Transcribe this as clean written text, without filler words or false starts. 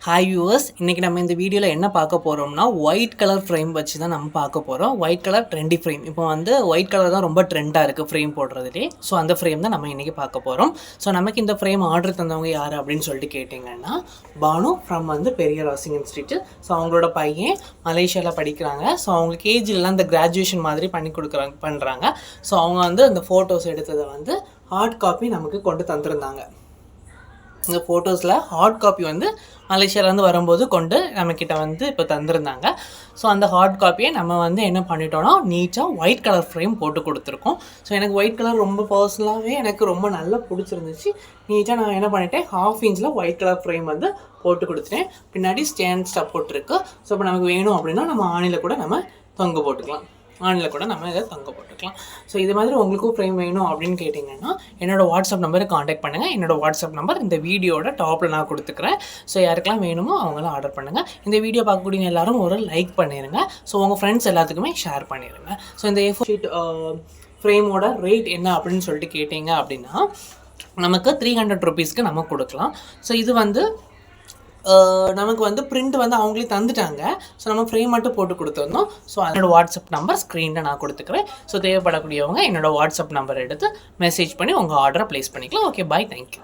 Hi viewers, இன்றைக்கி நம்ம இந்த வீடியோவில் என்ன பார்க்க போகிறோம்னா ஒயிட் கலர் ஃப்ரேம் வச்சு தான் நம்ம பார்க்க போகிறோம். White colour trendy frame. இப்போ வந்து ஒயிட் கலர் தான் ரொம்ப ட்ரெண்டாக இருக்குது ஃப்ரேம் போடுறதுலே. ஸோ அந்த ஃப்ரேம் தான் நம்ம இன்றைக்கி பார்க்க போகிறோம். ஸோ நமக்கு இந்த ஃப்ரேம் ஆர்டர் தந்தவங்க யார் அப்படின்னு சொல்லிட்டு கேட்டிங்கன்னா, பானு ஃப்ரம் வந்து பெரிய ராசிங் இன்ஸ்டியூட். ஸோ அவங்களோட பையன் மலேசியாவில் படிக்கிறாங்க. ஸோ அவங்க கேஜிலலாம் இந்த கிராஜுவேஷன் மாதிரி பண்ணுறாங்க. ஸோ அவங்க வந்து அந்த ஃபோட்டோஸ் எடுத்ததை வந்து ஹார்ட் காப்பி நமக்கு கொண்டு தந்துருந்தாங்க. இந்த ஃபோட்டோஸில் ஹார்ட் காப்பி வந்து மலேசியாவிலேருந்து வரும்போது கொண்டு நம்மக்கிட்ட வந்து இப்போ தந்திருந்தாங்க. ஸோ அந்த ஹார்ட் காப்பியை நம்ம வந்து என்ன பண்ணிட்டோன்னா நீட்டாக ஒயிட் கலர் ஃப்ரேம் போட்டு கொடுத்துருக்கோம். ஸோ எனக்கு ஒயிட் கலர் ரொம்ப பர்சனலாகவே எனக்கு ரொம்ப நல்லா பிடிச்சிருந்துச்சு. நீட்டாக நான் என்ன பண்ணிட்டேன், 1/2 இன்ச்சில் ஒயிட் கலர் ஃப்ரேம் வந்து போட்டு கொடுத்துட்டேன். பின்னாடி ஸ்டாண்ட் சப்போர்ட் இருக்குது. ஸோ இப்போ நமக்கு வேணும் அப்படின்னா நம்ம ஆணியில் கூட நம்ம தொங்க போட்டுக்கலாம். ஆனில் கூட நம்ம இதை தொங்க போட்டுக்கலாம். ஸோ இது மாதிரி உங்களுக்கும் ஃப்ரேம் வேணும் அப்படின்னு கேட்டிங்கன்னா என்னோடய வாட்ஸ்அப் நம்பரை காண்டாக்ட் பண்ணுங்கள். என்னோடய வாட்ஸ்அப் நம்பர் இந்த வீடியோட டாப்பில் நான் கொடுத்துக்கிறேன். ஸோ யாருக்கெல்லாம் வேணுமோ அவங்களாம் ஆர்டர் பண்ணுங்கள். இந்த வீடியோ பார்க்கக்கூடிய எல்லாரும் ஒரு லைக் பண்ணிடுங்க. ஸோ உங்கள் ஃப்ரெண்ட்ஸ் எல்லாத்துக்குமே ஷேர் பண்ணிடுங்க. ஸோ இந்த A4 ஷீட் ஃப்ரேமோட ரேட் என்ன அப்படின்னு சொல்லிட்டு கேட்டிங்க அப்படின்னா நமக்கு 300 ருபீஸ்க்கு நம்ம கொடுக்கலாம். ஸோ இது வந்து நமக்கு வந்து பிரிண்ட் வந்து அவங்களே தந்துட்டாங்க. ஸோ நம்ம ஃப்ரேம் மட்டும் போட்டு கொடுத்துருந்தோம். ஸோ என்னோடய வாட்ஸ்அப் நம்பர் ஸ்க்ரீனில் நான் கொடுத்துக்கிறேன். ஸோ தேவைப்படக்கூடியவங்க என்னோடய வாட்ஸ்அப் நம்பர் எடுத்து மெசேஜ் பண்ணி உங்கள் ஆர்டரை ப்ளேஸ் பண்ணிக்கலாம். ஓகே, பாய், தேங்க்யூ.